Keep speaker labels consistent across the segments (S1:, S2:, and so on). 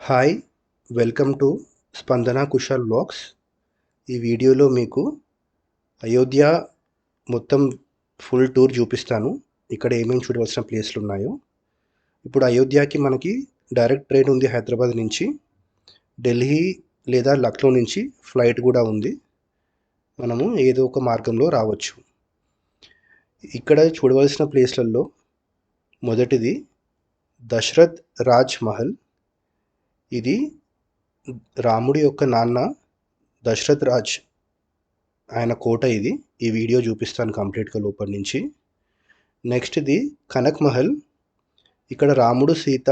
S1: Hi! Welcome to స్పందన Kushal vlogs. ఈ వీడియోలో మీకు అయోధ్య మొత్తం ఫుల్ టూర్ చూపిస్తాను. ఇక్కడ ఏమేమి చూడవలసిన ప్లేస్‌లున్నాయో. ఇప్పుడు అయోధ్యకి మనకి డైరెక్ట్ ట్రైన్ ఉంది హైదరాబాద్ నుంచి. ఢిల్లీ లేదా లక్నో నుంచి ఫ్లైట్ గూడా ఉంది. మనము ఏదో ఒక మార్గంలో రావచ్చు. ఇక్కడ చూడవలసిన ప్లేస్‌లలో మొదటిది దశరథ్ రాజ్ మహల్. ఇది రాముడి యొక్క నాన్న దశరథ్ రాజ్ ఆయన కోట ఇది. ఈ వీడియో చూపిస్తాను కంప్లీట్‌గా లోపల నుంచి. నెక్స్ట్‌ది కనక్ మహల్. ఇక్కడ రాముడు, సీత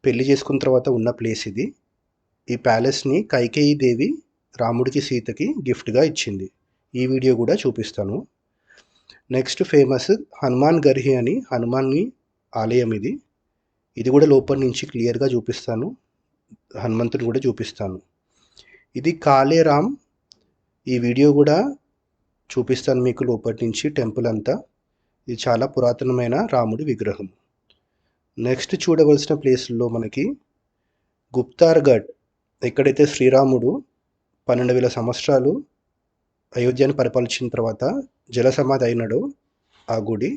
S1: పెళ్లి చేసుకున్న తర్వాత ఉన్న ప్లేస్ ఇది. ఈ ప్యాలెస్‌ని కైకేయి దేవి రాముడికి, సీతకి గిఫ్ట్‌గా ఇచ్చింది. ఈ వీడియో కూడా చూపిస్తాను. నెక్స్ట్ ఫేమస్ హనుమాన్ గర్హి అని హనుమాన్‌ని ఆలయం ఇది. ఇది కూడా లోపల నుంచి క్లియర్‌గా చూపిస్తాను. హనుమంతుడు కూడా చూపిస్తాను. ఇది కాలేరామ్. ఈ వీడియో కూడా చూపిస్తాను మీకు లోపటి నుంచి టెంపుల్ అంతా. ఇది చాలా పురాతనమైన రాముడి విగ్రహం. నెక్స్ట్ చూడవలసిన ప్లేస్లో మనకి గుప్తార్గఢ్. ఎక్కడైతే శ్రీరాముడు 12,000 సంవత్సరాలు అయోధ్యను పరిపాలించిన తర్వాత జలసమాధి అయినాడో ఆ గుడి.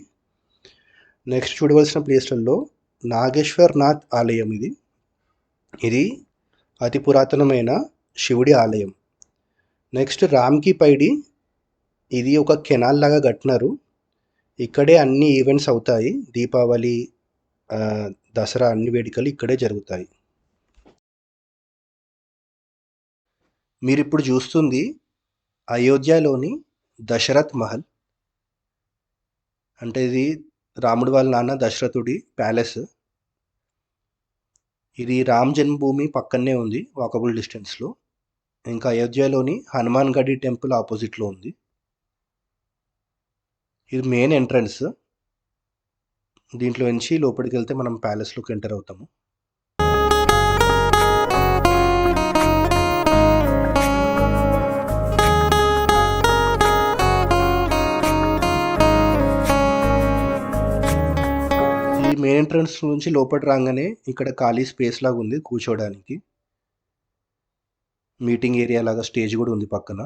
S1: నెక్స్ట్ చూడవలసిన ప్లేస్లలో నాగేశ్వర్ నాథ్ ఆలయం ఇది. ఇది అతి పురాతనమైన శివుడి ఆలయం. నెక్స్ట్ రామ్కి పైడి. ఇది ఒక కెనాల్ లాగా కట్టినారు. ఇక్కడే అన్ని ఈవెంట్స్ అవుతాయి. దీపావళి, దసరా అన్ని వేడుకలు ఇక్కడే జరుగుతాయి. మీరు ఇప్పుడు చూస్తుంది అయోధ్యలోని దశరథ్ మహల్. అంటే ఇది రాముడి వాళ్ళ నాన్న దశరథుడి ప్యాలెస్. ఇది రామ్ జన్మభూమి పక్కనే ఉంది, వాకబుల్ డిస్టెన్స్లో. ఇంకా అయోధ్యలోని హనుమాన్ గడి టెంపుల్ ఆపోజిట్లో ఉంది. ఇది మెయిన్ ఎంట్రన్స్. దీంట్లో నుంచి లోపలికి వెళ్తే మనం ప్యాలెస్లోకి ఎంటర్ అవుతాము. ఈ మెయిన్ ఎంట్రన్స్ నుంచి లోపల రాగానే ఇక్కడ ఖాళీ స్పేస్ లాగా ఉంది కూర్చోవడానికి. మీటింగ్ ఏరియా లాగా స్టేజ్ కూడా ఉంది పక్కన.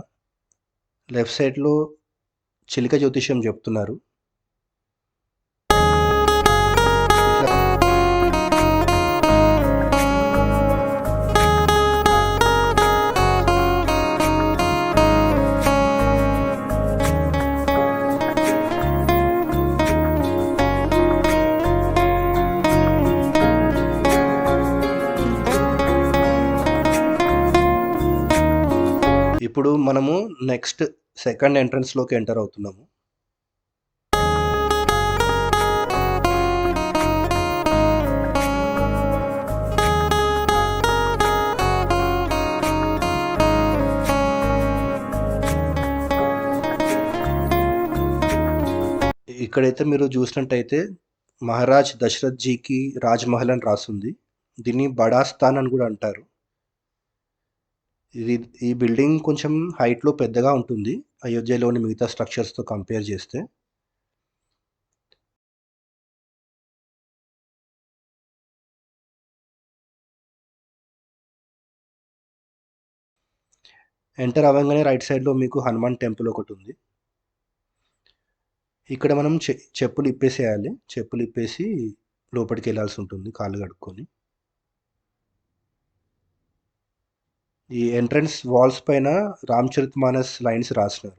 S1: లెఫ్ట్ సైడ్లో చిలిక జ్యోతిష్యం చెప్తున్నారు. ఇప్పుడు మనము నెక్స్ట్ సెకండ్ ఎంట్రన్స్లోకి ఎంటర్ అవుతున్నాము. ఇక్కడైతే మీరు చూసినట్టయితే మహారాజ్ దశరథ్ జీకి రాజ్మహల్ అని రాస్తుంది. దీన్ని బడాస్థాన్ అని కూడా అంటారు. ఈ బిల్డింగ్ కొంచెం హైట్లో పెద్దగా ఉంటుంది అయోధ్యలోని మిగతా స్ట్రక్చర్స్తో కంపేర్ చేస్తే. ఎంటర్ అవ్వగానే రైట్ సైడ్లో మీకు హనుమాన్ టెంపుల్ ఒకటి ఉంది. ఇక్కడ మనం చెప్పులు ఇప్పేసేయాలి. చెప్పులు ఇప్పేసి లోపలికి వెళ్ళాల్సి ఉంటుంది కాళ్ళు కడుక్కొని. ఈ ఎంట్రన్స్ వాల్స్ పైన రామచరితమానస్ లైన్స్ రాసినారు.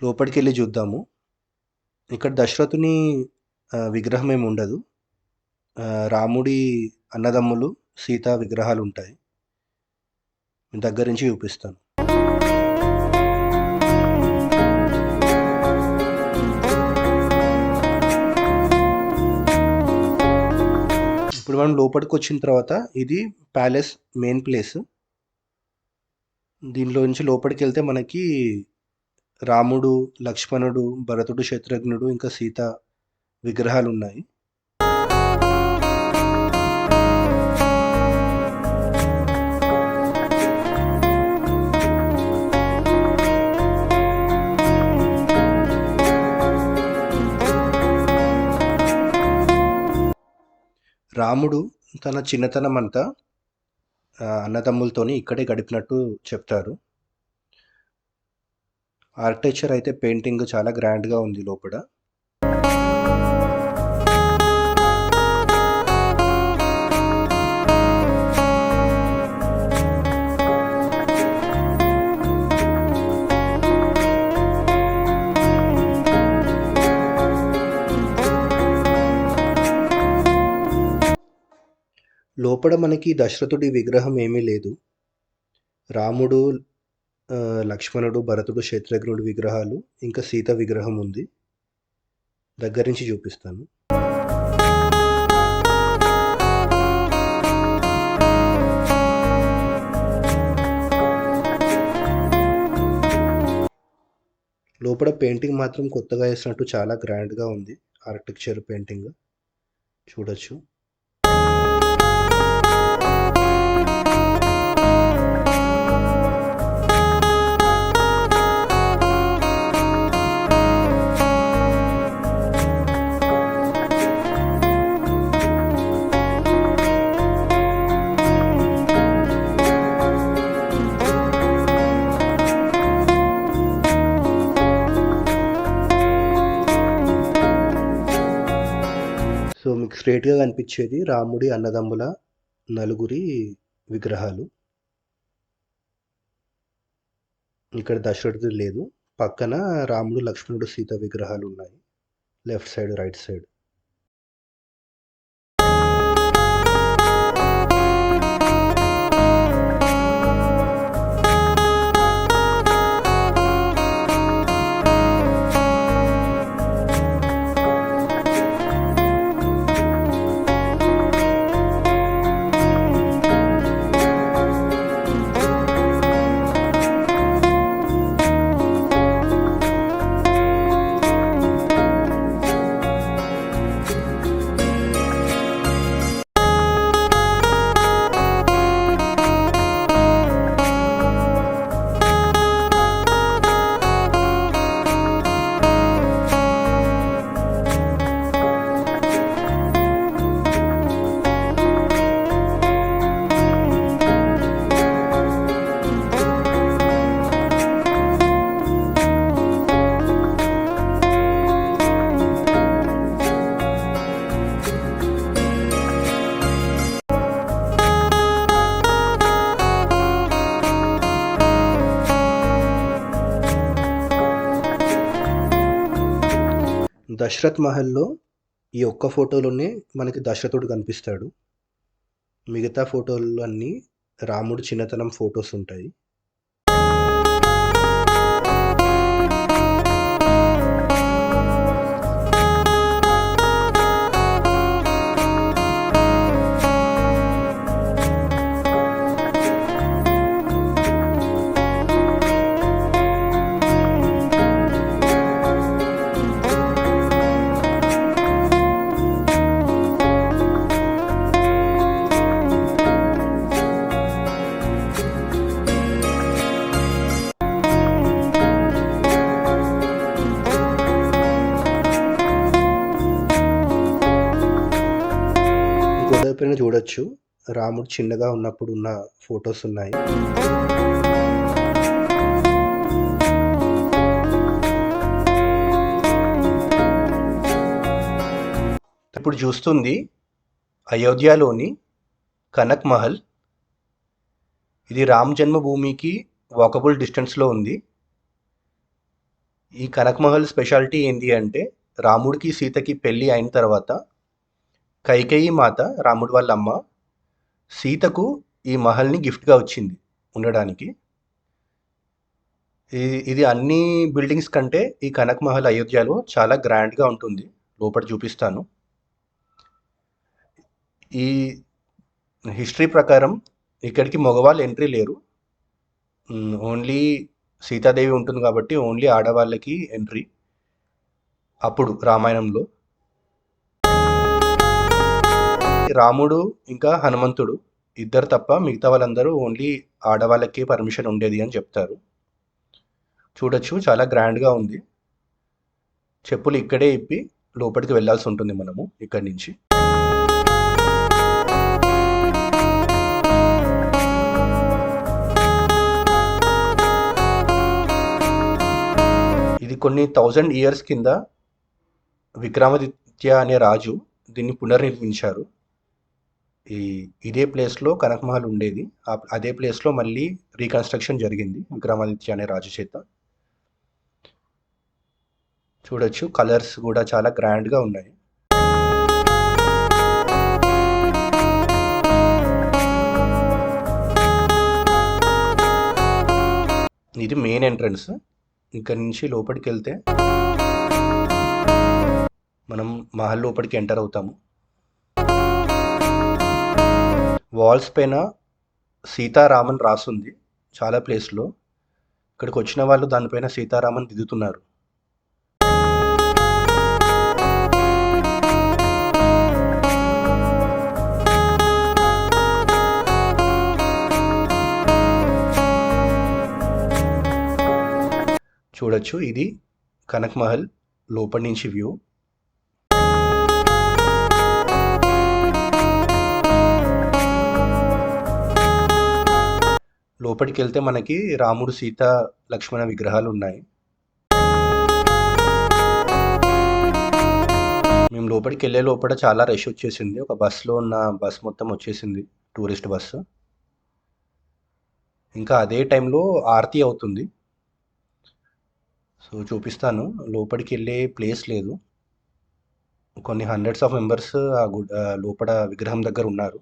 S1: లోపలికి వెళ్ళి చూద్దాము. ఇక్కడ దశరథుని విగ్రహం ఏమి ఉండదు. రాముడి అన్నదమ్ములు, సీత విగ్రహాలు ఉంటాయి. దగ్గర నుంచి చూపిస్తాను. ఇప్పుడు మనం లోపలికి వచ్చిన తర్వాత ఇది ప్యాలెస్ మెయిన్ ప్లేస్. దీనిలో నుంచి లోపలికి వెళ్తే మనకి రాముడు, లక్ష్మణుడు, భరతుడు, శత్రుఘ్నుడు ఇంకా సీత విగ్రహాలు ఉన్నాయి. రాముడు తన చిన్నతనం అంతా అన్నదమ్ములతోని ఇక్కడే గడిపినట్టు చెప్తారు. ఆర్కిటెక్చర్ అయితే పెయింటింగ్ చాలా గ్రాండ్‌గా ఉంది లోపల. లోపల మనకి దశరథుడి విగ్రహం ఏమీ లేదు. రాముడు, లక్ష్మణుడు, భరతుడు, శత్రుఘ్నుడి విగ్రహాలు, ఇంకా సీత విగ్రహం ఉంది. దగ్గర నుంచి చూపిస్తాను. లోపల పెయింటింగ్ మాత్రం కొత్తగా వేసినట్టు చాలా గ్రాండ్‌గా ఉంది. ఆర్కిటెక్చర్ పెయింటింగ్ చూడొచ్చు. సో మీకు స్ట్రెయిట్‌గా కనిపించేది రాముడి అన్నదమ్ముల నలుగురి విగ్రహాలు. ఇక్కడ దశరథుడు లేదు. పక్కన రాముడు, లక్ష్మణుడు, సీత విగ్రహాలు ఉన్నాయి. Left side, right side. Dasharath మహల్‌లో ఈ ఒక్క ఫోటోలోనే మనకి దశరథుడు కనిపిస్తాడు. మిగతా ఫోటోల్లో అన్నీ రాముడు చిన్నతనం ఫోటోస్ ఉంటాయి. గోడ పైన చూడొచ్చు. రాముడు చిన్నగా ఉన్నప్పుడు ఉన్న ఫోటోస్ ఉన్నాయి. ఇప్పుడు చూస్తుంది అయోధ్యలోని కనక్ మహల్. ఇది రామ్ జన్మభూమికి వాకబుల్ డిస్టెన్స్లో ఉంది. ఈ కనక్ మహల్ స్పెషాలిటీ ఏంటి అంటే, రాముడికి సీతకి పెళ్ళి అయిన తర్వాత కైకేయి మాత, రాముడి వాళ్ళ అమ్మ, సీతకు ఈ మహల్ని గిఫ్ట్గా వచ్చింది ఉండడానికి. ఇది అన్ని బిల్డింగ్స్ కంటే ఈ కనక్ మహల్ అయోధ్యలో చాలా గ్రాండ్గా ఉంటుంది. లోపల చూపిస్తాను. ఈ హిస్టరీ ప్రకారం ఇక్కడికి మగవాళ్ళు ఎంట్రీ లేరు. ఓన్లీ సీతాదేవి ఉంటుంది కాబట్టి ఓన్లీ ఆడవాళ్ళకి ఎంట్రీ. అప్పుడు రామాయణంలో రాముడు ఇంకా హనుమంతుడు ఇద్దరు తప్ప మిగతా వాళ్ళందరూ ఓన్లీ ఆడవాళ్ళకి పర్మిషన్ ఉండేది అని చెప్తారు. చూడొచ్చు, చాలా గ్రాండ్గా ఉంది. చెప్పులు ఇక్కడే ఇప్పి లోపలికి వెళ్ళాల్సి ఉంటుంది మనము ఇక్కడి నుంచి. కొన్ని 1000 ఇయర్స్ కింద విక్రమాదిత్య అనే రాజు దీన్ని పునర్నిర్మించారు. ఇదే ప్లేస్లో కనక్ మహల్ ఉండేది. అదే ప్లేస్లో మళ్ళీ రీకన్స్ట్రక్షన్ జరిగింది విక్రమాదిత్య అనే రాజు చేత. చూడొచ్చు, కలర్స్ కూడా చాలా గ్రాండ్గా ఉన్నాయి. ఇది మెయిన్ ఎంట్రన్స్. ఇక్కడ నుంచి లోపలికి వెళ్తే మనం మహల్ లోపలికి ఎంటర్ అవుతాము. వాల్స్ పైన సీతారామన్ రాసుంది చాలా ప్లేస్లో. ఇక్కడికి వచ్చిన వాళ్ళు దానిపైన సీతారామన్ దిద్దుతున్నారు. చూడొచ్చు, ఇది కనక్ మహల్ లోపలి నుంచి వ్యూ. లోపలికి వెళ్తే మనకి రాముడు, సీత, లక్ష్మణ విగ్రహాలు ఉన్నాయి. మేము లోపలికి వెళ్ళే లోపల చాలా రష్ వచ్చేసింది. ఒక బస్సులో ఉన్న బస్ మొత్తం వచ్చేసింది, టూరిస్ట్ బస్సు. ఇంకా అదే టైంలో ఆరతి అవుతుంది. సో చూపిస్తాను. లోపలికి వెళ్ళే ప్లేస్ లేదు. కొన్ని హండ్రెడ్స్ ఆఫ్ మెంబర్స్ లోపల విగ్రహం దగ్గర ఉన్నారు.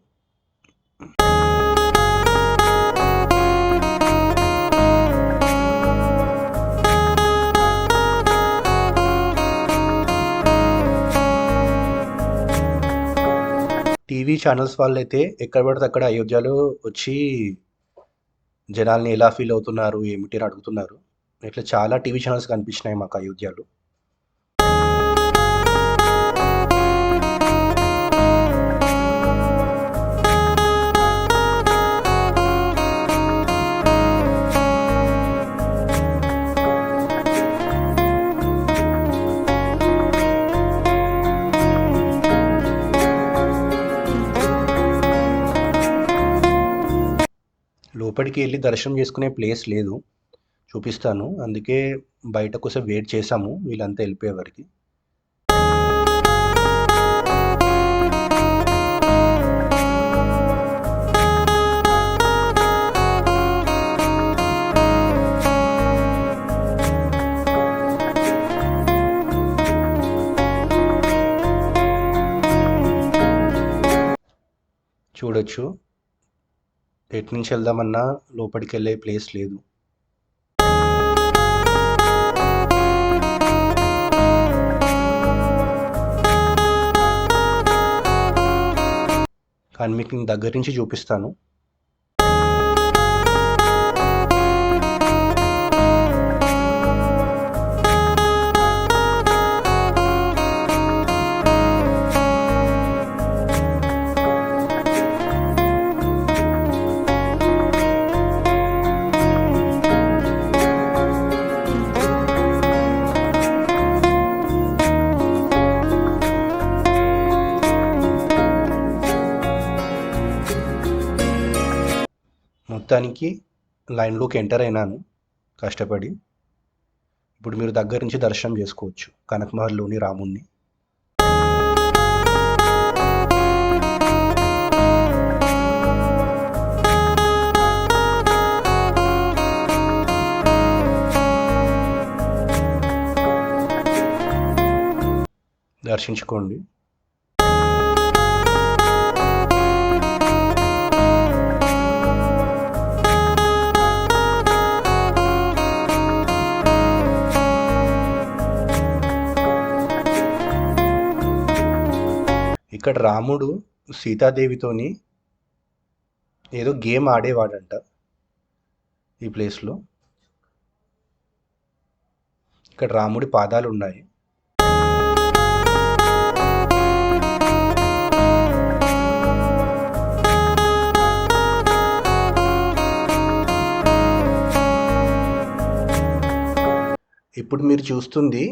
S1: టీవీ ఛానల్స్ వాళ్ళు అయితే ఎక్కడ పడితే అక్కడ అయోధ్యలో వచ్చి జనాల్ని ఎలా ఫీల్ అవుతున్నారు ఏమిటి అని అడుగుతున్నారు. ఇట్లా చాలా టీవీ ఛానల్స్ కనిపించినాయి మాకు అయోధ్యలో. లోపలికి వెళ్ళి దర్శనం చేసుకునే ప్లేస్ లేదు, చూపిస్తాను. అందుకే బయట కోసం వెయిట్ చేసాము వీళ్ళంతా వెళ్ళిపోయే వరకు. చూడొచ్చు, ఎటు నుంచి వెళ్దామన్నా లోపలికి వెళ్ళే ప్లేస్ లేదు. కానీ మీకు నేను దగ్గర నుంచి చూపిస్తాను. మొత్తానికి లైన్లోకి ఎంటర్ అయినాను కష్టపడి. ఇప్పుడు మీరు దగ్గర నుంచి దర్శనం చేసుకోవచ్చు కనక్ మహల్లోని రాముణ్ణి. దర్శించుకోండి. ఇక్కడ రాముడు సీతాదేవితోని ఏదో గేమ్ ఆడేవాడంట ఈ ప్లేస్లో. ఇక్కడ రాముడి పాదాలు ఉన్నాయి. ఇప్పుడు మీరు చూస్తుంది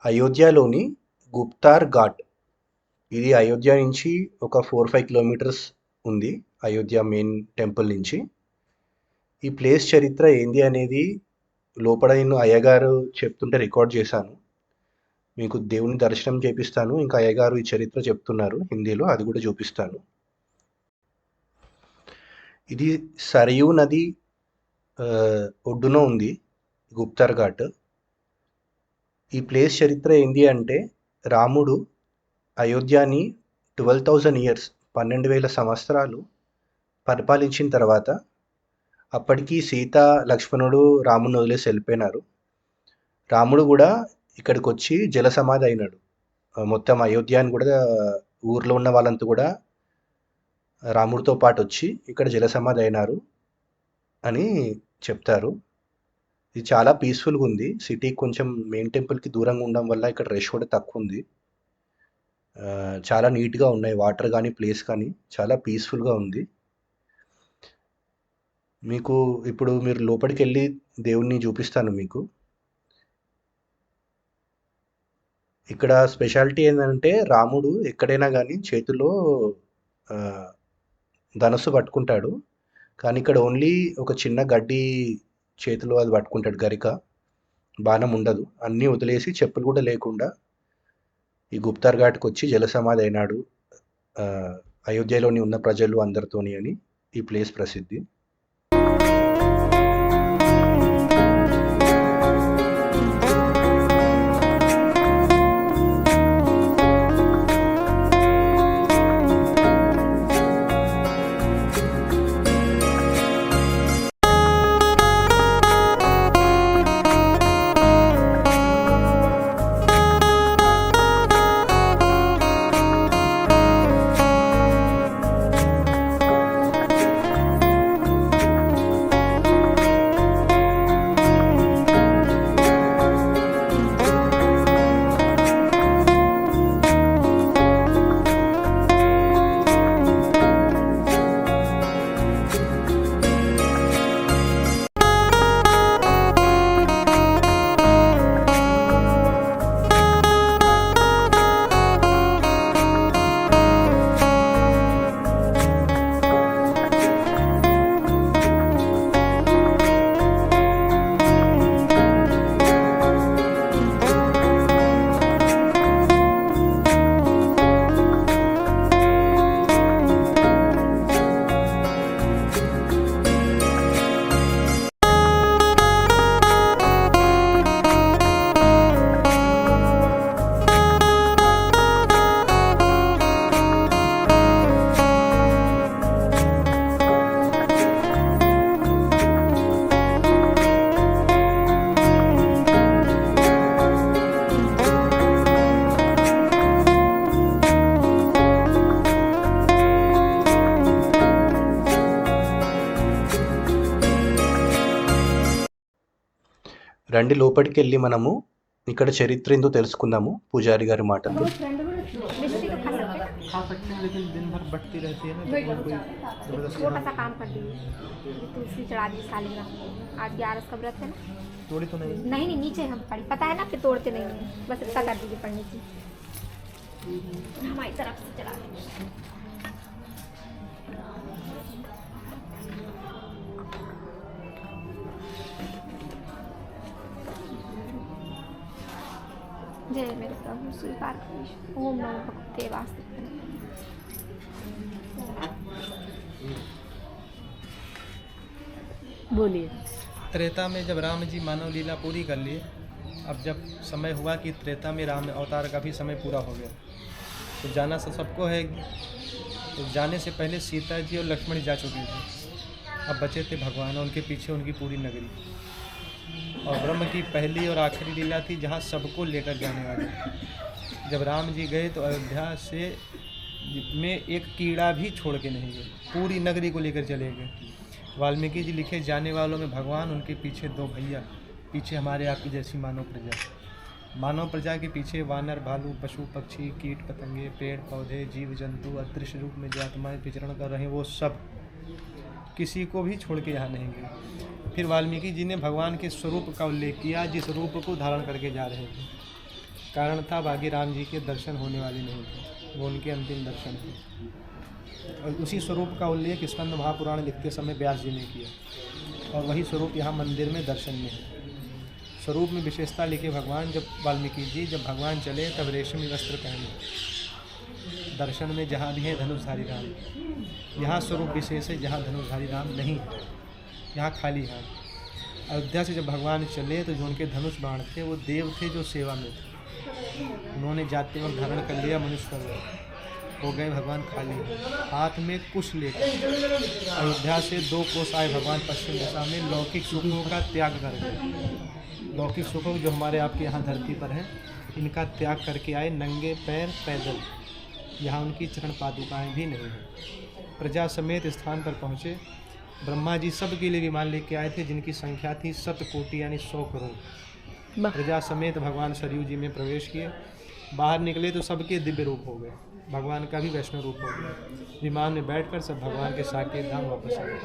S1: అయోధ్యలోని గుప్తార్ ఘాట్. ఇది అయోధ్య నుంచి ఒక 4-5 కిలోమీటర్స్ ఉంది, అయోధ్య మెయిన్ టెంపుల్ నుంచి. ఈ ప్లేస్ చరిత్ర ఏంది అనేది లోపల నేను అయ్యగారు చెప్తుంటే రికార్డ్ చేశాను. మీకు దేవుని దర్శనం చేపిస్తాను. ఇంకా అయ్యగారు ఈ చరిత్ర చెప్తున్నారు హిందీలో, అది కూడా చూపిస్తాను. ఇది సరయూ నది ఒడ్డున ఉంది గుప్తర్ ఘాట్. ఈ ప్లేస్ చరిత్ర ఏంటి అంటే, రాముడు అయోధ్యని 12,000 ఇయర్స్ 12,000 సంవత్సరాలు పరిపాలించిన తర్వాత, అప్పటికి సీత లక్ష్మణుడు రాముని వదిలేసి వెళ్ళిపోయినారు. రాముడు కూడా ఇక్కడికి వచ్చి జల సమాధి అయినాడు. మొత్తం అయోధ్యని కూడా, ఊర్లో ఉన్న వాళ్ళంతా కూడా రాముడితో పాటు వచ్చి ఇక్కడ జల సమాధి అయినారు అని చెప్తారు. ఇది చాలా పీస్ఫుల్గా ఉంది. సిటీ కొంచెం మెయిన్ టెంపుల్కి దూరంగా ఉండడం వల్ల ఇక్కడ రష్ కూడా తక్కువ ఉంది. చాలా నీట్గా ఉన్నాయి వాటర్ కానీ ప్లేస్ కానీ, చాలా పీస్ఫుల్గా ఉంది. మీకు ఇప్పుడు మీరు లోపలికి వెళ్ళి దేవుణ్ణి చూపిస్తాను మీకు. ఇక్కడ స్పెషాలిటీ ఏంటంటే, రాముడు ఎక్కడైనా కానీ చేతిలో ధనుస్సు పట్టుకుంటాడు, కానీ ఇక్కడ ఓన్లీ ఒక చిన్న గడ్డి చేతిలో అది పట్టుకుంటాడు, గరిక, బాణం ఉండదు. అన్నీ వదిలేసి చెప్పులు కూడా లేకుండా ఈ గుప్తర్ ఘాట్కి వచ్చి జలసమాధి అయినాడు అయోధ్యలోని ఉన్న ప్రజలు అందరితోని అని ఈ ప్లేస్ ప్రసిద్ధి. రండి లోపలికి వెళ్ళి మనము ఇక్కడ చరిత్ర ఏందో తెలుసుకుందాము పూజారి గారి మాటలు.
S2: खा सकते हैं लेकिन दिन भर बटती रहती है ना, तो कोई जबरदस्ती
S3: छोटा सा काम कर दी, तुलसी चढ़ा दी सालिग्राम। आज 11 का व्रत है ना।
S2: तोड़ी तो नहीं?
S3: नहीं नीचे हम पढ़ी, पता है ना कि तोड़ते नहीं है, बस इतना कर दीजिए पढ़ने की। हमारी तरफ से चढ़ा दी। जय मेरे प्रभु स्वीकार करिए। ओम नमो भगवते वासुदेवाय।
S4: बोलिए।
S2: त्रेता में जब राम जी मानव लीला पूरी कर लिए, अब जब समय हुआ कि त्रेता में राम अवतार का भी समय पूरा हो गया, तो जाना सबको है। तो जाने से पहले सीता जी और लक्ष्मण जा चुके थे, अब बचे थे भगवान, उनके पीछे उनकी पूरी नगरी। और ब्रह्म की पहली और आखिरी लीला थी जहाँ सबको लेकर जाने वाले। जब राम जी गए तो अयोध्या से में एक कीड़ा भी छोड़ के नहीं गए, पूरी नगरी को लेकर चले गए। वाल्मीकि जी लिखे जाने वालों में भगवान, उनके पीछे दो भैया, पीछे हमारे आपकी जैसी मानव प्रजा। मानव प्रजा के पीछे वानर, भालू, पशु पक्षी, कीट पतंगे, पेड़ पौधे, जीव जंतु, अदृश्य रूप में जो आत्माएँ विचरण कर रहे हैं, वो सब किसी को भी छोड़ के यहाँ नहीं गए। फिर वाल्मीकि जी ने भगवान के स्वरूप का उल्लेख किया, जिस रूप को धारण करके जा रहे थे। कारण था बाकी राम जी के दर्शन होने वाले नहीं थे, वो उनके अंतिम दर्शन थे। और उसी स्वरूप का उल्लेख स्कंद महापुराण लिखते समय व्यास जी ने किया, और वही स्वरूप यहाँ मंदिर में दर्शन में है। स्वरूप में विशेषता लिखे भगवान, जब वाल्मीकि जी जब भगवान चले तब रेशमी वस्त्र पहने। दर्शन में जहाँ भी है धनुषधारी राम, यहाँ स्वरूप विशेष है जहाँ धनुषधारी राम नहीं है, यहाँ खाली हाथ। अयोध्या से जब भगवान चले तो जो उनके धनुष बाण थे वो देव थे जो सेवा में थे, उन्होंने जाते वक्त धारण कर लिया मनुष्य का रूप, हो गए भगवान खाली हाथ में कुश लेकर। अयोध्या से 2 कोस आए भगवान पश्चिम दिशा में, लौकिक सुखों का त्याग कर गए। लौकिक सुखों जो हमारे आपके यहाँ धरती पर हैं, इनका त्याग करके आए नंगे पैर पैदल, यहाँ उनकी चरण पादुकाएँ भी नहीं हैं। प्रजा समेत स्थान पर पहुँचे। ब्रह्मा जी सब के लिए विमान लेके आए थे जिनकी संख्या थी 7 कोटि यानी 100 करोड़। प्रजा समेत भगवान सरयू जी में प्रवेश किए। बाहर निकले तो सबके दिव्य रूप हो गए, भगवान का भी वैष्णव रूप हो गया। विमान में बैठकर सब भगवान के साकेत धाम वापस आ गए।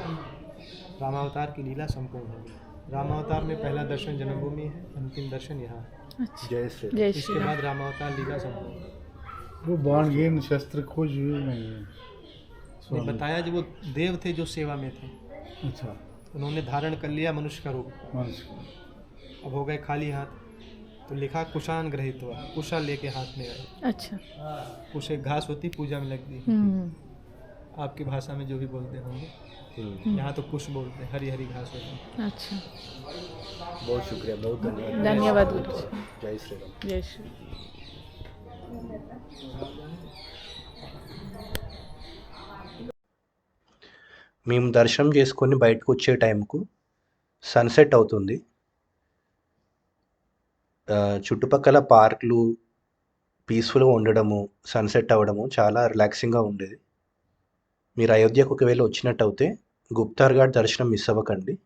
S2: रामावतार की लीला संपूर्ण हो गई। रामावतार में पहला दर्शन जन्मभूमि है, अंतिम दर्शन यहाँ है।
S1: जय श्री
S2: इसके बाद रामावतार लीला संपूर्ण।
S4: वो बाण गेम शस्त्र खोज हुए नहीं है।
S2: ने बताया जो वो देव थे जो सेवा में थे,
S4: अच्छा,
S2: उन्होंने धारण कर लिया मनुष्य का रूप,
S4: मनुष्य
S2: अब हो गए खाली हाथ। तो लिखा कुशान ग्रहित हुआ, कुशा लेके हाथ में आए।
S5: अच्छा।
S2: कुश एक घास होती पूजा में लगती, आपकी भाषा में जो भी बोलते होंगे, यहाँ तो कुश बोलते हैं, हरी हरी घास होती।
S5: अच्छा,
S1: बहुत शुक्रिया, बहुत धन्यवाद।
S5: धन्यवाद गुरुजी।
S1: जय श्री राम।
S5: जय श्री।
S1: మేము దర్శనం చేసుకొని బయటకు వచ్చే టైంకు సన్సెట్ అవుతుంది. చుట్టుపక్కల పార్కులు పీస్ఫుల్గా ఉండడము, సన్సెట్ అవ్వడము చాలా రిలాక్సింగ్గా ఉండేది. మీరు అయోధ్యకు ఒకవేళ వచ్చినట్టయితే గుప్తార్ ఘాట్ దర్శనం మిస్ అవ్వకండి.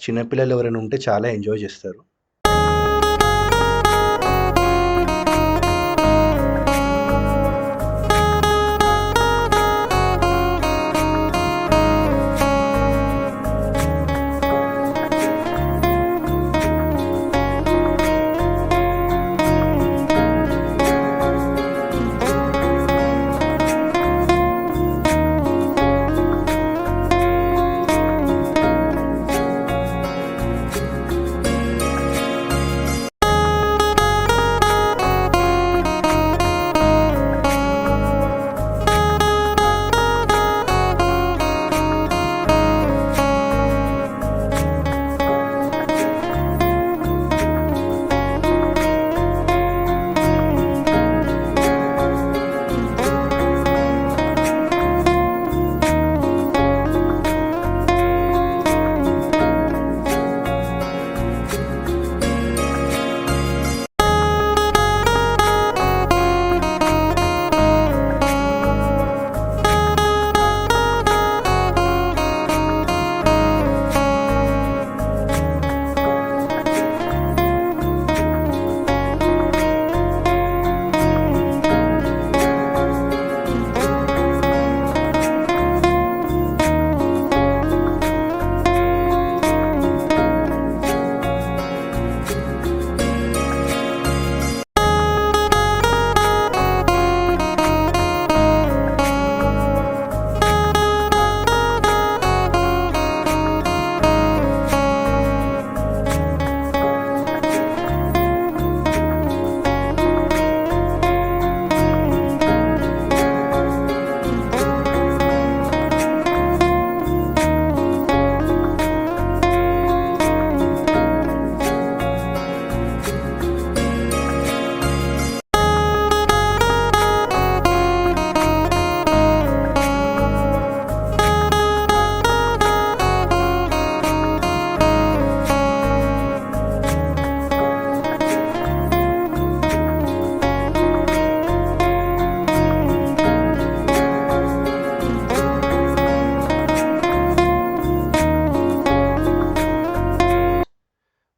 S1: చిన్నపిల్లలు ఎవరైనా ఉంటే చాలా ఎంజాయ్ చేస్తారు.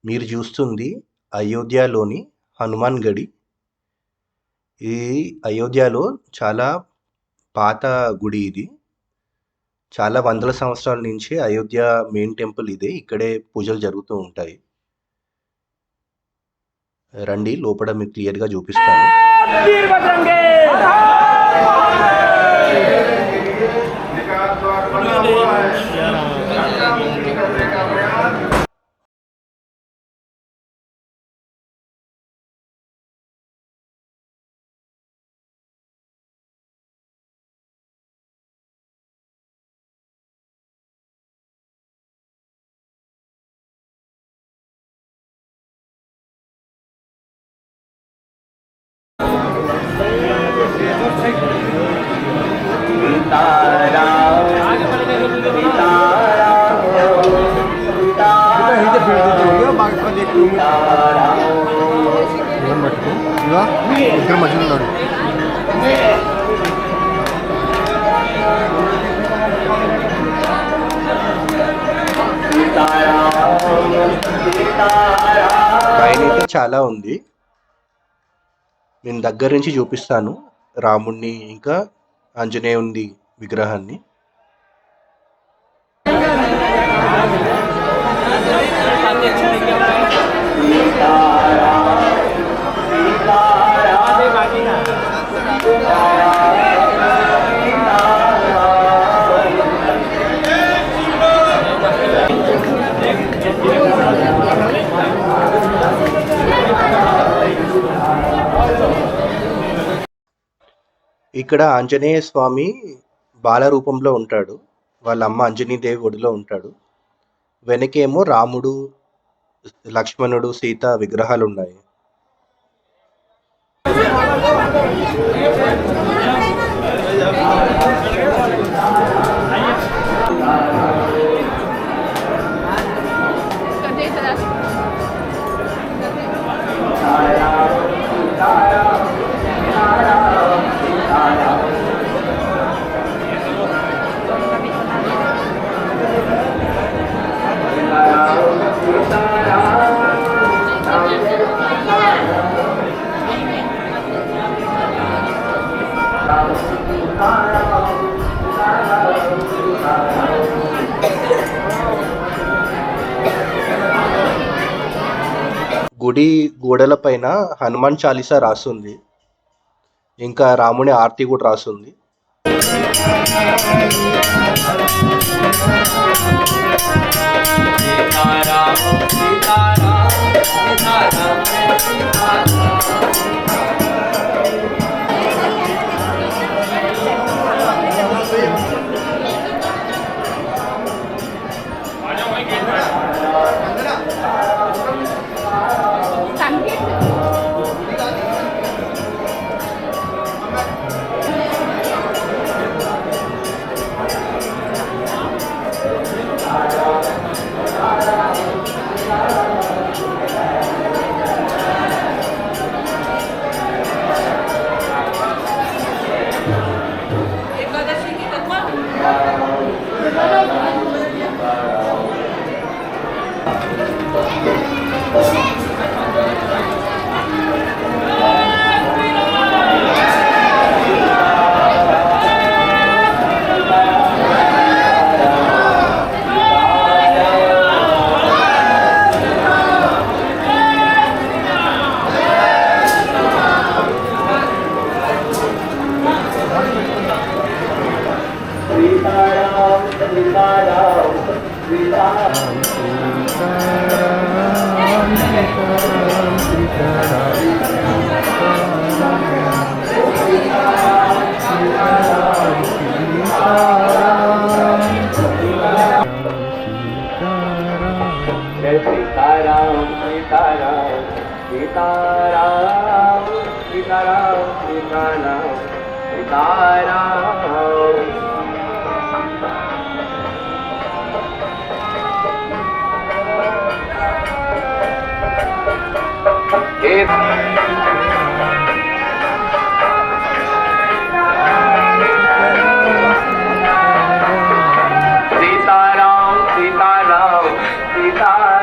S1: మీరు చూస్తుంది అయోధ్యలోని హనుమాన్ గడి. ఈ అయోధ్యలో చాలా పాత గుడి ఇది. చాలా వందల సంవత్సరాల నుంచి అయోధ్య మెయిన్ టెంపుల్ ఇదే. ఇక్కడే పూజలు జరుగుతూ ఉంటాయి. రండి, లోపల మీకు క్లియర్గా చూపిస్తాను.
S4: ఇక్కడ మధ్యలో ఉన్నాడు.
S1: పైన అయితే చాలా ఉంది. నేను దగ్గర నుంచి చూపిస్తాను రాముణ్ణి ఇంకా ఆంజనేయుని విగ్రహాన్ని. ఇక్కడ ఆంజనేయ స్వామి బాల రూపంలో ఉంటాడు. వాళ్ళ అమ్మ అంజనీదేవి ఒడిలో ఉంటాడు. వెనకేమో రాముడు, లక్ష్మణుడు, సీత విగ్రహాలు ఉన్నాయి. గుడి గోడల పైన హనుమాన్ చాలీసా రాసుంది. ఇంకా రాముని ఆర్తి కూడా రాసుంది.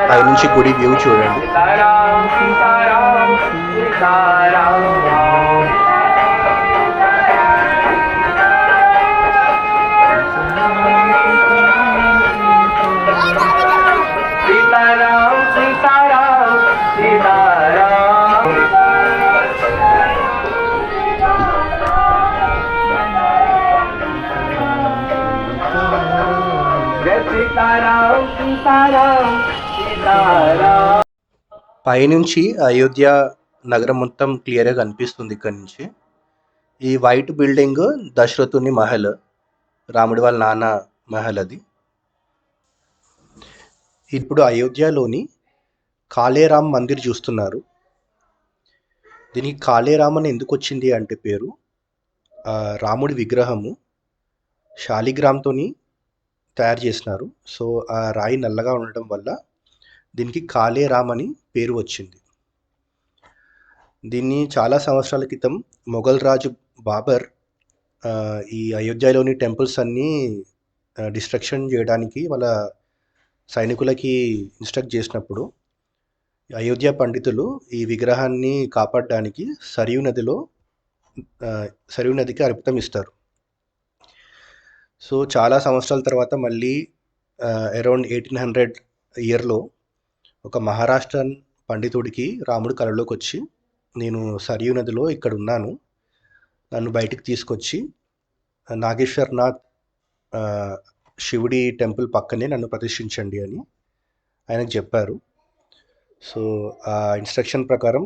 S1: పైనుంచి గుడి వ్యూ చూడండి. పైనుంచి అయోధ్య నగరం మొత్తం క్లియర్గా కనిపిస్తుంది ఇక్కడ నుంచి. ఈ వైట్ బిల్డింగ్ దశరథుని మహల్, రాముడి వాళ్ళ నాన్న మహల్ అది. ఇప్పుడు అయోధ్యలోని కాళేరామ్ మందిర్ చూస్తున్నారు. దీనికి కాళేరామ్ అని ఎందుకు వచ్చింది అంటే పేరు, రాముడి విగ్రహము శాలిగ్రామ్తోని తయారు చేసినారు. సో ఆ రాయి నల్లగా ఉండటం వల్ల దీనికి కాలే రామ్ అని పేరు వచ్చింది. దీన్ని చాలా సంవత్సరాల క్రితం మొఘల్ రాజు బాబర్ ఈ అయోధ్యలోని టెంపుల్స్ అన్నీ డిస్ట్రక్షన్ చేయడానికి వాళ్ళ సైనికులకి ఇన్స్ట్రక్ట్ చేసినప్పుడు అయోధ్య పండితులు ఈ విగ్రహాన్ని కాపాడడానికి సరియు నదికి అర్పితం ఇస్తారు. సో చాలా సంవత్సరాల తర్వాత మళ్ళీ అరౌండ్ 1800 ఇయర్లో ఒక మహారాష్ట్రన్ పండితుడికి రాముడు కలలోకి వచ్చి, నేను సరియు నదిలో ఇక్కడ ఉన్నాను, నన్ను బయటికి తీసుకొచ్చి నాగేశ్వర్నాథ్ శివుడి టెంపుల్ పక్కనే నన్ను ప్రతిష్ఠించండి అని ఆయనకు చెప్పారు. సో ఆ ఇన్స్ట్రక్షన్ ప్రకారం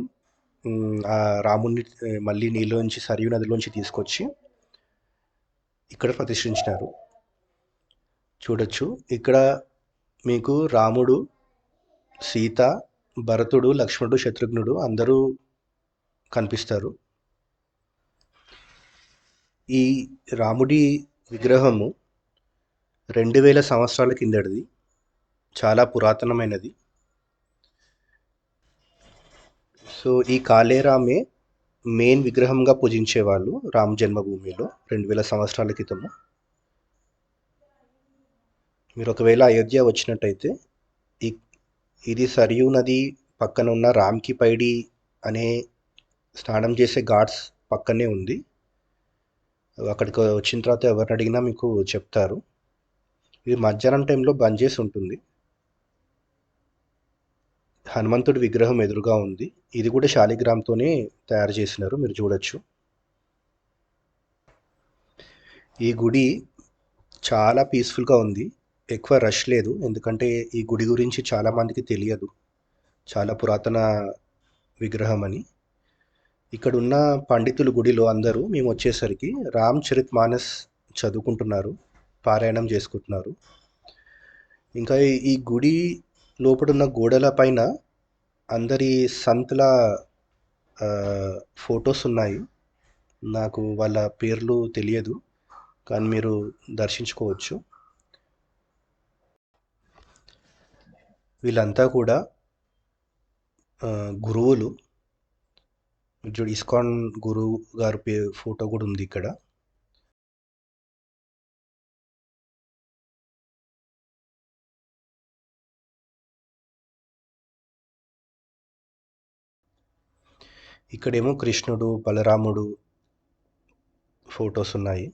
S1: ఆ రాముడిని మళ్ళీ నీళ్ళలోంచి సరియు నదిలోంచి తీసుకొచ్చి ఇక్కడ ప్రతిష్ఠించినారు. చూడొచ్చు ఇక్కడ మీకు రాముడు, సీత, భరతుడు, లక్ష్మణుడు, శత్రుఘ్నుడు అందరూ కనిపిస్తారు. ఈ రాముడి విగ్రహము 2000 సంవత్సరాల కిందటిది, చాలా పురాతనమైనది. సో ఈ కాళేరామే మెయిన్ విగ్రహంగా పూజించేవాళ్ళు రామ జన్మభూమిలో 2000 సంవత్సరాల క్రితము. మీరు ఒకవేళ అయోధ్య వచ్చినట్టయితే ఇది సరియు నది పక్కన ఉన్న రామ్కి పైడి అనే స్నానం చేసే ఘాట్స్ పక్కనే ఉంది. అక్కడికి వచ్చిన తర్వాత ఎవరిని అడిగినా మీకు చెప్తారు. ఇది మధ్యాహ్నం టైంలో బంద్ చేసి ఉంటుంది. హనుమంతుడి విగ్రహం ఎదురుగా ఉంది. ఇది కూడా శాలిగ్రామ్తోనే తయారు చేసినారు, మీరు చూడొచ్చు. ఈ గుడి చాలా పీస్ఫుల్గా ఉంది, ఎక్కువ రష్ లేదు. ఎందుకంటే ఈ గుడి గురించి చాలామందికి తెలియదు, చాలా పురాతన విగ్రహం అని. ఇక్కడ ఉన్న పండితులు గుడిలో అందరూ మేము వచ్చేసరికి రామ్ చరిత్ మానస్ చదువుకుంటున్నారు, పారాయణం చేసుకుంటున్నారు. ఇంకా ఈ గుడి లోపడున్న గోడల పైన అందరి సంతుల ఫొటోస్ ఉన్నాయి. నాకు వాళ్ళ పేర్లు తెలియదు, కానీ మీరు దర్శించుకోవచ్చు. వీళ్ళంతా కూడా గురువులు. ఇస్కాన్ గురువు గారి ఫోటో కూడా ఉంది ఇక్కడ. ఇక్కడేమో కృష్ణుడు, బలరాముడు ఫొటోస్ ఉన్నాయి.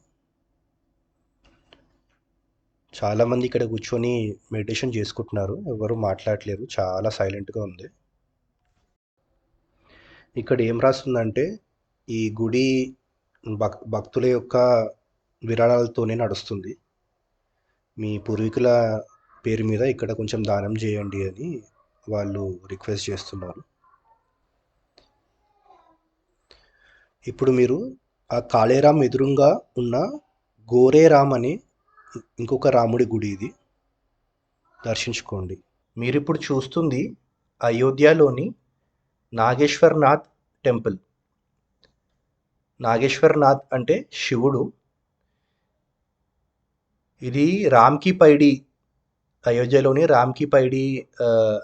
S1: చాలామంది ఇక్కడ కూర్చొని మెడిటేషన్ చేసుకుంటున్నారు, ఎవరు మాట్లాడలేరు, చాలా సైలెంట్గా ఉంది. ఇక్కడ ఏం రాస్తుందంటే ఈ గుడి భక్తుల యొక్క విరాళాలతోనే నడుస్తుంది. మీ పూర్వీకుల పేరు మీద ఇక్కడ కొంచెం దానం చేయండి అని వాళ్ళు రిక్వెస్ట్ చేస్తున్నారు. ఇప్పుడు మీరు ఆ కాళేరామ్ ఎదురుగా ఉన్న గోరేరామ్ అనే ఇంకొక రాముడి గుడి, ఇది దర్శించుకోండి. మీరు ఇప్పుడు చూస్తుంది అయోధ్యలోని నాగేశ్వర్నాథ్ టెంపుల్. నాగేశ్వర్నాథ్ అంటే శివుడు. ఇది రామ్కి పైడి, అయోధ్యలోని రామ్కి పైడి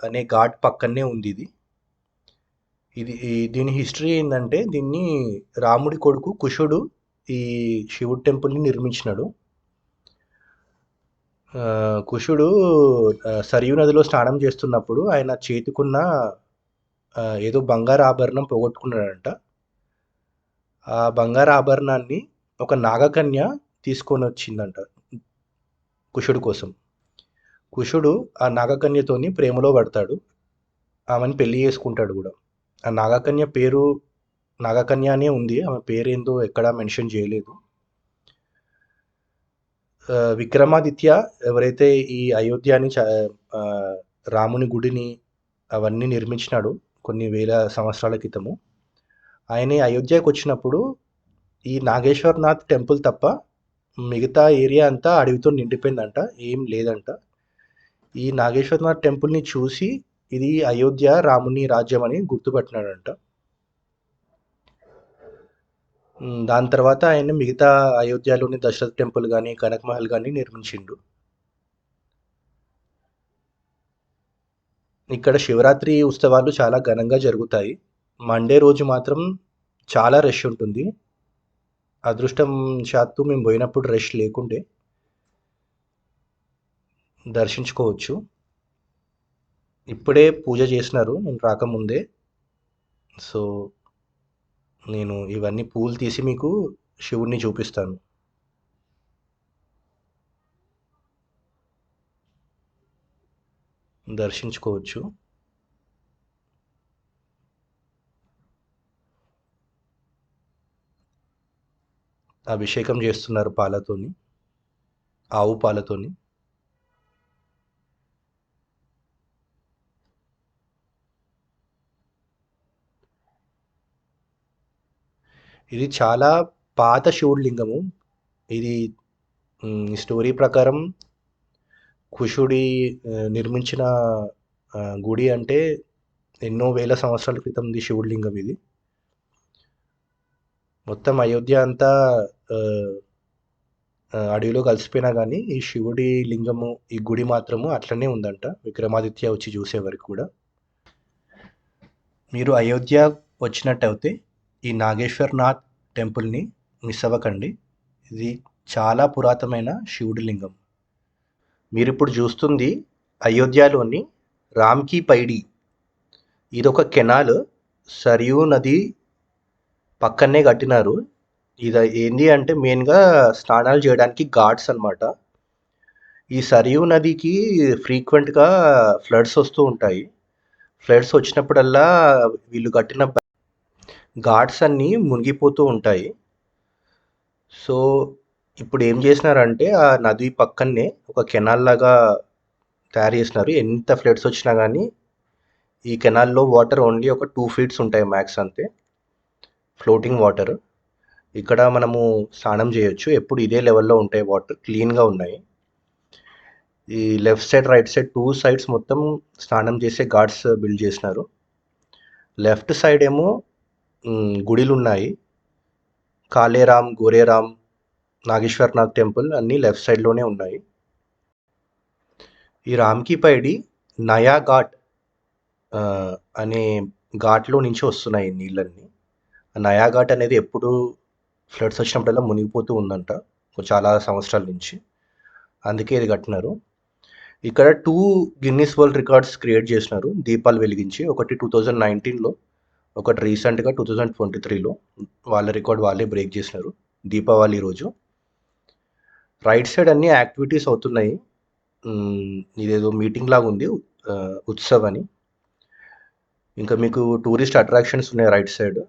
S1: అనే ఘాట్ పక్కనే ఉంది. దీని హిస్టరీ ఏంటంటే, దీన్ని రాముడి కొడుకు కుషుడు ఈ శివుడి టెంపుల్ని నిర్మించినాడు. కుషుడు సరియు నదిలో స్నానం చేస్తున్నప్పుడు ఆయన చేతికున్న ఏదో బంగారు ఆభరణం పోగొట్టుకున్నాడంట. ఆ బంగారు ఆభరణాన్ని ఒక నాగకన్య తీసుకొని వచ్చిందంట కుషుడు కోసం. కుషుడు ఆ నాగకన్యతోని ప్రేమలో పడతాడు, ఆమెను పెళ్లి చేసుకుంటాడు కూడా. ఆ నాగకన్య పేరు నాగకన్య అనే ఉంది, ఆమె పేరేందో ఎక్కడా మెన్షన్ చేయలేదు. విక్రమాదిత్య ఎవరైతే ఈ అయోధ్యని రాముని గుడిని అవన్నీ నిర్మించినాడు కొన్ని వేల సంవత్సరాల క్రితము, ఆయన అయోధ్యకు వచ్చినప్పుడు ఈ నాగేశ్వర్నాథ్ టెంపుల్ తప్ప మిగతా ఏరియా అంతా అడవితో నిండిపోయిందంట, ఏం లేదంట. ఈ నాగేశ్వర్నాథ్ టెంపుల్ని చూసి ఇది అయోధ్య రాముని రాజ్యం అని గుర్తుపట్టినాడంట. దాని తర్వాత ఆయన మిగతా అయోధ్యలోని దశరథ్ టెంపుల్ కానీ కనక్ మహల్ కానీ నిర్మించిండు. ఇక్కడ శివరాత్రి ఉత్సవాలు చాలా ఘనంగా జరుగుతాయి. మండే రోజు మాత్రం చాలా రష్ ఉంటుంది. అదృష్టం శాత్తు మేము పోయినప్పుడు రష్ లేకుండే దర్శించుకోవచ్చు. ఇప్పుడే పూజ చేసినారు నేను రాకముందే. సో నేను ఇవన్నీ పూలు తీసి మీకు శివుణ్ణి చూపిస్తాను. దర్శించుకోవచ్చు. అభిషేకం చేస్తున్నారు పాలతోని, ఆవు పాలతోని. ఇది చాలా పాత శివుడి లింగము. ఇది స్టోరీ ప్రకారం కుషుడి నిర్మించిన గుడి అంటే ఎన్నో వేల సంవత్సరాల క్రితంది శివుడి లింగం ఇది. మొత్తం అయోధ్య అంతా అడవిలో కలిసిపోయినా కానీ ఈ శివుడి లింగము ఈ గుడి మాత్రము అట్లనే ఉందంట విక్రమాదిత్య వచ్చి చూసే వరకు కూడా. మీరు అయోధ్య వచ్చినట్టయితే ఈ నాగేశ్వర్నాథ్ టెంపుల్ని మిస్ అవ్వకండి. ఇది చాలా పురాతనమైన శివుడి లింగం. మీరు ఇప్పుడు చూస్తుంది అయోధ్యలోని రామ్కి పైడి. ఇదొక కెనాల్, సరియూ నది పక్కనే కట్టినారు. ఇది ఏంటి అంటే మెయిన్గా స్నానాలు చేయడానికి ఘాట్స్ అన్నమాట. ఈ సరియూ నదికి ఫ్రీక్వెంట్గా ఫ్లడ్స్ వస్తూ ఉంటాయి. ఫ్లడ్స్ వచ్చినప్పుడల్లా వీళ్ళు కట్టిన ఘాట్స్ అన్నీ మునిగిపోతూ ఉంటాయి. సో ఇప్పుడు ఏం చేసినారంటే ఆ నది పక్కనే ఒక కెనాల్ లాగా తయారు చేసినారు. ఎంత ఫ్లడ్స్ వచ్చినా కానీ ఈ కెనాల్లో వాటర్ ఓన్లీ ఒక 2 feet ఉంటాయి మ్యాక్స్, అంతే ఫ్లోటింగ్ వాటర్. ఇక్కడ మనము స్నానం చేయొచ్చు. ఎప్పుడు ఇదే లెవెల్లో ఉంటాయి, వాటర్ క్లీన్గా ఉన్నాయి. ఈ left side right side 2 sides మొత్తం స్నానం చేసే ఘాట్స్ బిల్డ్ చేసినారు. లెఫ్ట్ సైడ్ ఏమో గుడిలు ఉన్నాయి. కాళేరామ్, గోరేరామ్, నాగేశ్వర్నాథ్ టెంపుల్ అన్నీ లెఫ్ట్ సైడ్లోనే ఉన్నాయి. ఈ రామ్కి పైడి నయా ఘాట్ అనే ఘాట్లో నుంచి వస్తున్నాయి నీళ్ళన్నీ. నయా ఘాట్ అనేది ఎప్పుడు ఫ్లడ్స్ వచ్చినప్పుడల్లా మునిగిపోతూ ఉందంట చాలా సంవత్సరాల నుంచి. అందుకే ఇది కట్టినారు. ఇక్కడ 2 గిన్నిస్ వరల్డ్ రికార్డ్స్ క్రియేట్ చేసినారు దీపాలు వెలిగించి. ఒకటి 2019లో, ఒకటి రీసెంట్గా 2023లో. వాళ్ళ రికార్డ్ వాళ్ళే బ్రేక్ చేసినారు దీపావళి రోజు. రైట్ సైడ్ అన్ని యాక్టివిటీస్ అవుతున్నాయి. ఇదేదో మీటింగ్ లాగా ఉంది, ఉత్సవ్ అని. ఇంకా మీకు టూరిస్ట్ అట్రాక్షన్స్ ఉన్నాయి రైట్ సైడ్.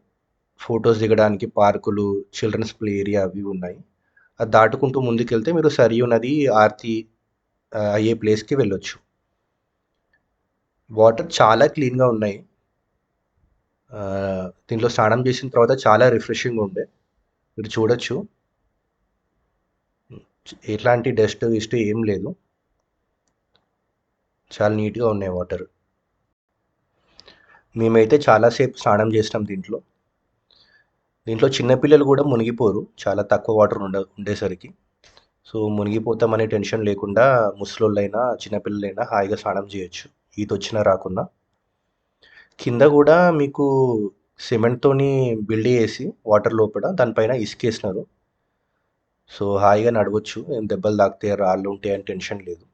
S1: ఫొటోస్ దిగడానికి పార్కులు, చిల్డ్రన్స్ ప్లే ఏరియా అవి ఉన్నాయి. అది దాటుకుంటూ ముందుకెళ్తే మీరు సరియూ నది ఆర్తి అయ్యే ప్లేస్కి వెళ్ళొచ్చు. వాటర్ చాలా క్లీన్గా ఉన్నాయి. దీంట్లో స్నానం చేసిన తర్వాత చాలా రిఫ్రెషింగ్ ఉండే. మీరు చూడొచ్చు, ఎట్లాంటి డస్ట్ గిస్ట్ ఏం లేదు. చాలా నీట్గా ఉన్నాయి వాటర్. మేమైతే చాలాసేపు స్నానం చేసినాం దీంట్లో. చిన్నపిల్లలు కూడా మునిగిపోరు, చాలా తక్కువ వాటర్ ఉండేసరికి. సో మునిగిపోతామనే టెన్షన్ లేకుండా ముసలోళ్ళైనా చిన్నపిల్లలైనా హాయిగా స్నానం చేయొచ్చు, ఈత వచ్చినా రాకున్నా. కింద కూడా మీకు సిమెంట్తోని బిల్డ్ చేసి వాటర్ లోపల దానిపైన ఇసుకేసినారు. సో హాయిగా నడవచ్చు, ఏం దెబ్బలు తాకితే రాళ్ళు ఉంటాయని టెన్షన్ లేదు.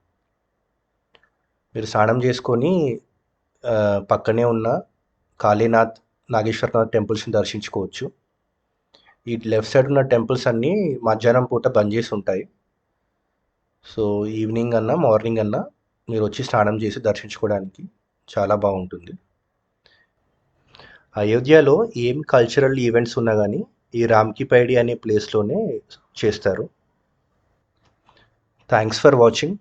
S1: మీరు స్నానం చేసుకొని పక్కనే ఉన్న కాళీనాథ్, నాగేశ్వర్నాథ్ టెంపుల్స్ని దర్శించుకోవచ్చు. ఈ లెఫ్ట్ సైడ్ ఉన్న టెంపుల్స్ అన్నీ మధ్యాహ్నం పూట బంద్ చేసి ఉంటాయి. సో ఈవినింగ్ అన్నా మార్నింగ్ అన్నా మీరు వచ్చి స్నానం చేసి దర్శించుకోవడానికి చాలా బాగుంటుంది. అయోధ్యలో ఏం కల్చరల్ ఈవెంట్స్ ఉన్నా కానీ ఈ రామ్కి పైడి అనే ప్లేస్లోనే చేస్తారు. Thanks for watching.